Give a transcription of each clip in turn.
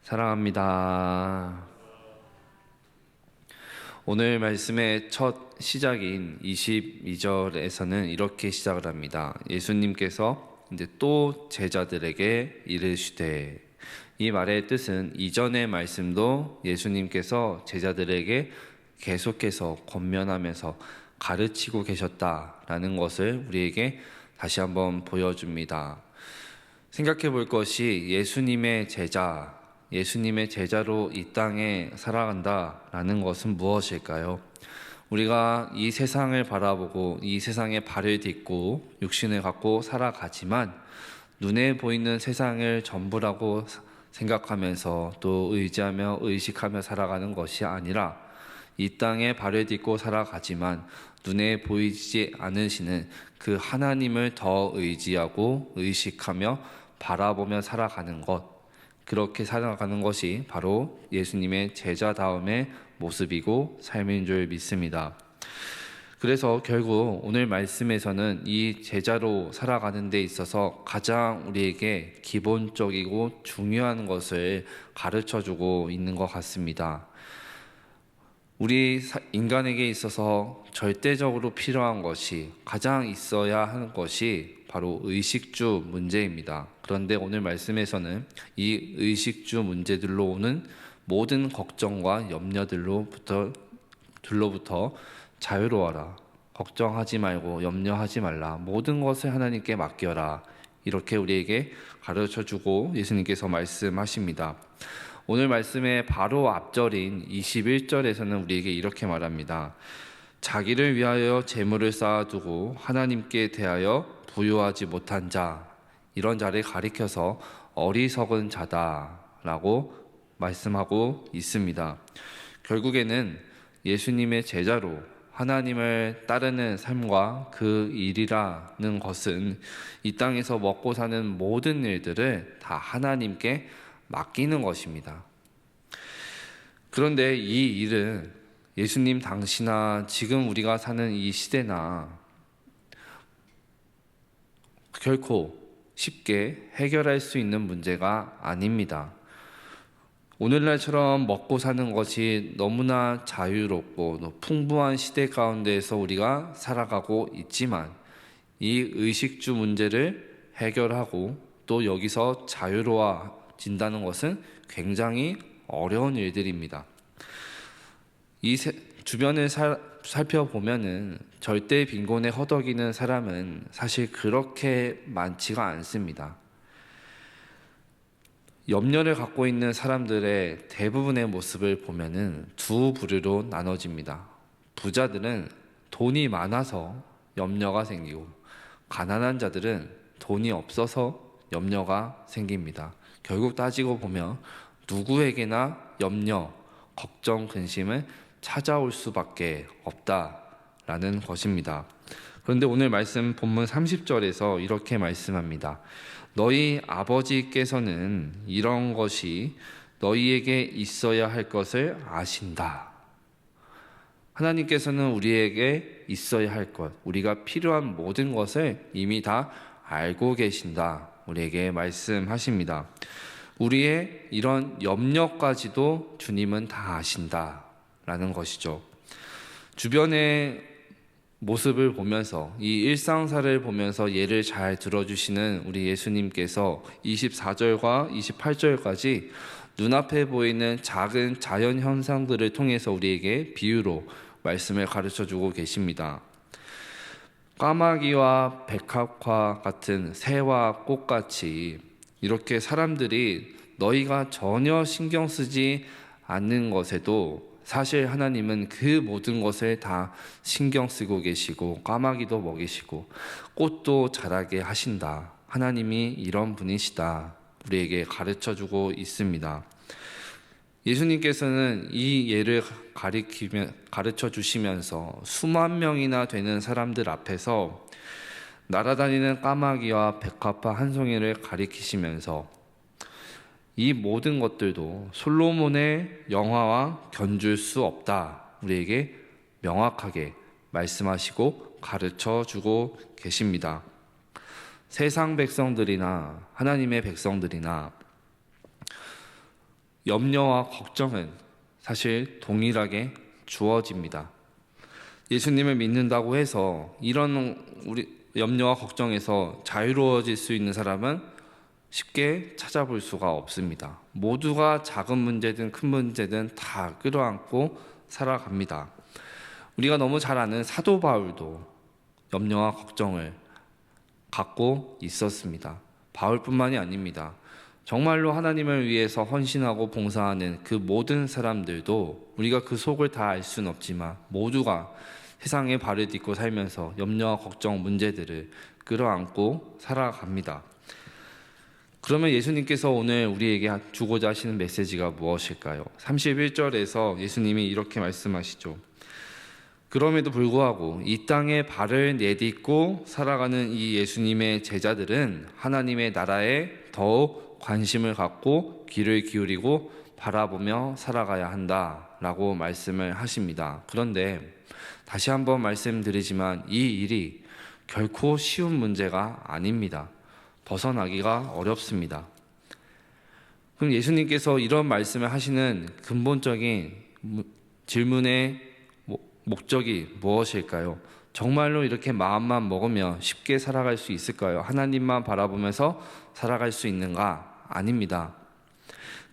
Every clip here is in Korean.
사랑합니다. 오늘 말씀의 첫 시작인 22절에서는 이렇게 시작을 합니다. 예수님께서 이제 또 제자들에게 이르시되, 이 말의 뜻은 이전의 말씀도 예수님께서 제자들에게 계속해서 권면하면서 가르치고 계셨다라는 것을 우리에게 다시 한번 보여줍니다. 생각해 볼 것이 예수님의 제자로 이 땅에 살아간다라는 것은 무엇일까요? 우리가 이 세상을 바라보고 이 세상에 발을 딛고 육신을 갖고 살아가지만 눈에 보이는 세상을 전부라고 생각하면서 또 의지하며 의식하며 살아가는 것이 아니라 이 땅에 발을 딛고 살아가지만 눈에 보이지 않으시는 그 하나님을 더 의지하고 의식하며 바라보며 살아가는 것, 그렇게 살아가는 것이 바로 예수님의 제자다움의 모습이고 삶인 줄 믿습니다. 그래서 결국 오늘 말씀에서는 이 제자로 살아가는 데 있어서 가장 우리에게 기본적이고 중요한 것을 가르쳐주고 있는 것 같습니다. 우리 인간에게 있어서 절대적으로 필요한 것이, 가장 있어야 하는 것이 바로 의식주 문제입니다. 그런데 오늘 말씀에서는 이 의식주 문제들로 오는 모든 걱정과 염려들로부터 자유로워라. 걱정하지 말고 염려하지 말라. 모든 것을 하나님께 맡겨라. 이렇게 우리에게 가르쳐주고 예수님께서 말씀하십니다. 오늘 말씀의 바로 앞절인 21절에서는 우리에게 이렇게 말합니다. 자기를 위하여 재물을 쌓아두고 하나님께 대하여 부요하지 못한 자, 이런 자를 가리켜서 어리석은 자다라고 말씀하고 있습니다. 결국에는 예수님의 제자로 하나님을 따르는 삶과 그 일이라는 것은 이 땅에서 먹고 사는 모든 일들을 다 하나님께 맡기는 것입니다. 그런데 이 일은 예수님 당시나 지금 우리가 사는 이 시대나 결코 쉽게 해결할 수 있는 문제가 아닙니다. 오늘날처럼 먹고 사는 것이 너무나 자유롭고 풍부한 시대 가운데에서 우리가 살아가고 있지만 이 의식주 문제를 해결하고 또 여기서 자유로워진다는 것은 굉장히 어려운 일들입니다. 이 주변을 살펴보면은 절대 빈곤에 허덕이는 사람은 사실 그렇게 많지가 않습니다. 염려를 갖고 있는 사람들의 대부분의 모습을 보면은 두 부류로 나눠집니다. 부자들은 돈이 많아서 염려가 생기고, 가난한 자들은 돈이 없어서 염려가 생깁니다. 결국 따지고 보면 누구에게나 염려, 걱정, 근심은 찾아올 수밖에 없다라는 것입니다. 그런데 오늘 말씀 본문 30절에서 이렇게 말씀합니다. 너희 아버지께서는 이런 것이 너희에게 있어야 할 것을 아신다. 하나님께서는 우리에게 있어야 할 것, 우리가 필요한 모든 것을 이미 다 알고 계신다. 우리에게 말씀하십니다. 우리의 이런 염려까지도 주님은 다 아신다라는 것이죠. 주변의 모습을 보면서, 이 일상사를 보면서 예를 잘 들어주시는 우리 예수님께서 24절과 28절까지 눈앞에 보이는 작은 자연 현상들을 통해서 우리에게 비유로 말씀을 가르쳐주고 계십니다. 까마귀와 백합화 같은 새와 꽃같이 이렇게 사람들이 너희가 전혀 신경 쓰지 않는 것에도 사실 하나님은 그 모든 것을 다 신경 쓰고 계시고, 까마귀도 먹이시고 꽃도 자라게 하신다. 하나님이 이런 분이시다. 우리에게 가르쳐주고 있습니다. 예수님께서는 이 예를 가르쳐 주시면서 수만 명이나 되는 사람들 앞에서 날아다니는 까마귀와 백합화 한 송이를 가리키시면서 이 모든 것들도 솔로몬의 영화와 견줄 수 없다. 우리에게 명확하게 말씀하시고 가르쳐주고 계십니다. 세상 백성들이나 하나님의 백성들이나 염려와 걱정은 사실 동일하게 주어집니다. 예수님을 믿는다고 해서 이런 우리 염려와 걱정에서 자유로워질 수 있는 사람은 쉽게 찾아볼 수가 없습니다. 모두가 작은 문제든 큰 문제든 다 끌어안고 살아갑니다. 우리가 너무 잘 아는 사도 바울도 염려와 걱정을 갖고 있었습니다. 바울뿐만이 아닙니다. 정말로 하나님을 위해서 헌신하고 봉사하는 그 모든 사람들도 우리가 그 속을 다 알 수는 없지만 모두가 세상에 발을 딛고 살면서 염려와 걱정 문제들을 끌어안고 살아갑니다. 그러면 예수님께서 오늘 우리에게 주고자 하시는 메시지가 무엇일까요? 31절에서 예수님이 이렇게 말씀하시죠. 그럼에도 불구하고 이 땅에 발을 내딛고 살아가는 이 예수님의 제자들은 하나님의 나라에 더욱 관심을 갖고 귀를 기울이고 바라보며 살아가야 한다라고 말씀을 하십니다. 그런데 다시 한번 말씀드리지만 이 일이 결코 쉬운 문제가 아닙니다. 벗어나기가 어렵습니다. 그럼 예수님께서 이런 말씀을 하시는 근본적인 질문의 목적이 무엇일까요? 정말로 이렇게 마음만 먹으면 쉽게 살아갈 수 있을까요? 하나님만 바라보면서 살아갈 수 있는가? 아닙니다.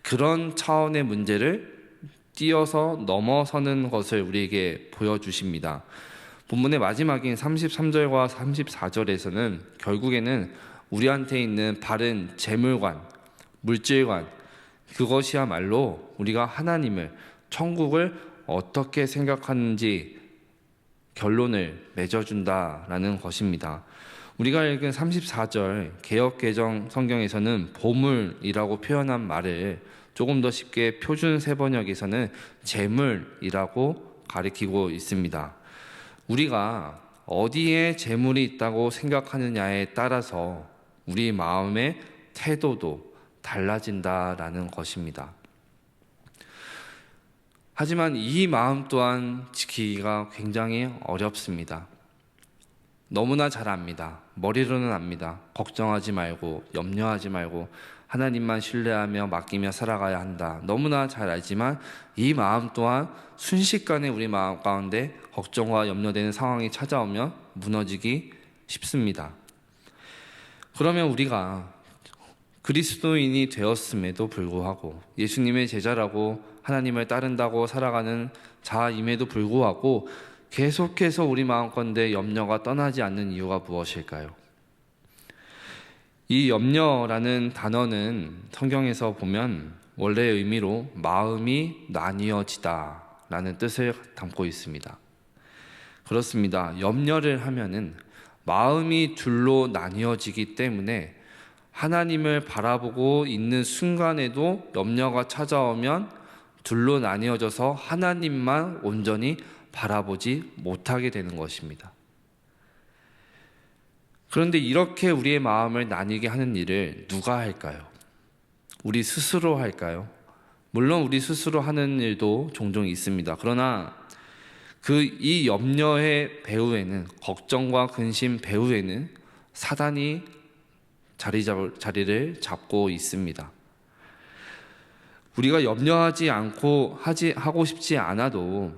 그런 차원의 문제를 뛰어서 넘어서는 것을 우리에게 보여주십니다. 본문의 마지막인 33절과 34절에서는 결국에는 우리한테 있는 바른 재물관, 물질관, 그것이야말로 우리가 하나님을, 천국을 어떻게 생각하는지 결론을 맺어준다라는 것입니다. 우리가 읽은 34절 개역개정 성경에서는 보물이라고 표현한 말을 조금 더 쉽게 표준 세번역에서는 재물이라고 가리키고 있습니다. 우리가 어디에 재물이 있다고 생각하느냐에 따라서 우리 마음의 태도도 달라진다라는 것입니다. 하지만 이 마음 또한 지키기가 굉장히 어렵습니다. 너무나 잘 압니다. 머리로는 압니다. 걱정하지 말고 염려하지 말고 하나님만 신뢰하며 맡기며 살아가야 한다. 너무나 잘 알지만 이 마음 또한 순식간에 우리 마음 가운데 걱정과 염려되는 상황이 찾아오면 무너지기 쉽습니다. 그러면 우리가 그리스도인이 되었음에도 불구하고 예수님의 제자라고 하나님을 따른다고 살아가는 자임에도 불구하고 계속해서 우리 마음가운데 염려가 떠나지 않는 이유가 무엇일까요? 이 염려라는 단어는 성경에서 보면 원래의 의미로 마음이 나뉘어지다 라는 뜻을 담고 있습니다. 그렇습니다. 염려를 하면은 마음이 둘로 나뉘어지기 때문에 하나님을 바라보고 있는 순간에도 염려가 찾아오면 둘로 나뉘어져서 하나님만 온전히 바라보지 못하게 되는 것입니다. 그런데 이렇게 우리의 마음을 나뉘게 하는 일을 누가 할까요? 우리 스스로 할까요? 물론 우리 스스로 하는 일도 종종 있습니다. 그러나 이 염려의 배후에는, 걱정과 근심 배후에는 사단이 자리를 잡고 있습니다. 우리가 염려하지 않고 하고 싶지 않아도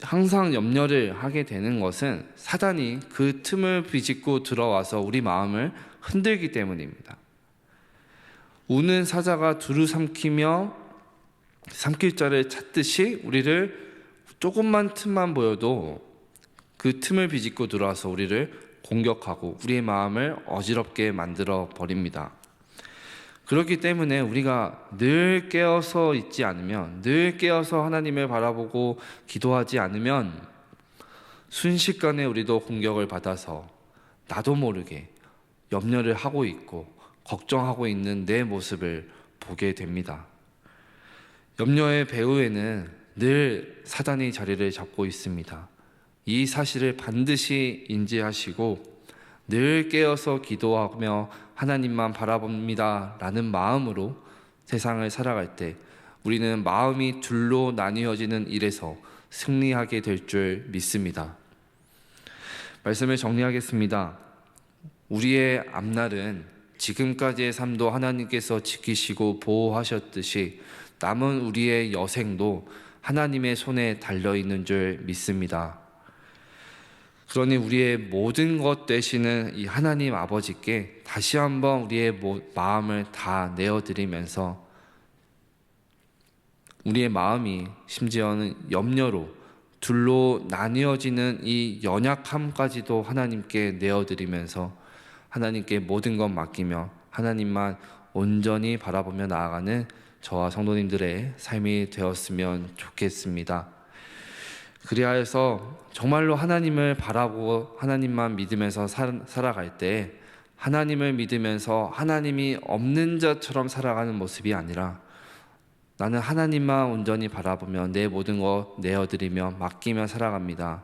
항상 염려를 하게 되는 것은 사단이 그 틈을 비집고 들어와서 우리 마음을 흔들기 때문입니다. 우는 사자가 두루 삼키며 삼킬 자를 찾듯이 우리를 조금만 틈만 보여도 그 틈을 비집고 들어와서 우리를 공격하고 우리의 마음을 어지럽게 만들어 버립니다. 그렇기 때문에 우리가 늘 깨어서 있지 않으면, 늘 깨어서 하나님을 바라보고 기도하지 않으면 순식간에 우리도 공격을 받아서 나도 모르게 염려를 하고 있고 걱정하고 있는 내 모습을 보게 됩니다. 염려의 배후에는 늘 사단이 자리를 잡고 있습니다. 이 사실을 반드시 인지하시고 늘 깨어서 기도하며 하나님만 바라봅니다 라는 마음으로 세상을 살아갈 때 우리는 마음이 둘로 나뉘어지는 일에서 승리하게 될 줄 믿습니다. 말씀을 정리하겠습니다. 우리의 앞날은 지금까지의 삶도 하나님께서 지키시고 보호하셨듯이 남은 우리의 여생도 하나님의 손에 달려 있는 줄 믿습니다. 그러니 우리의 모든 것 되시는 이 하나님 아버지께 다시 한번 우리의 마음을 다 내어드리면서 우리의 마음이 심지어는 염려로 둘로 나뉘어지는 이 연약함까지도 하나님께 내어드리면서 하나님께 모든 것 맡기며 하나님만 온전히 바라보며 나아가는 저와 성도님들의 삶이 되었으면 좋겠습니다. 그리하여서 정말로 하나님을 바라보고 하나님만 믿으면서 살아갈 때 하나님을 믿으면서 하나님이 없는 자처럼 살아가는 모습이 아니라 나는 하나님만 온전히 바라보며 내 모든 것 내어드리며 맡기며 살아갑니다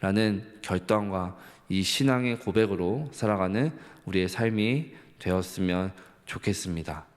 라는 결단과 이 신앙의 고백으로 살아가는 우리의 삶이 되었으면 좋겠습니다.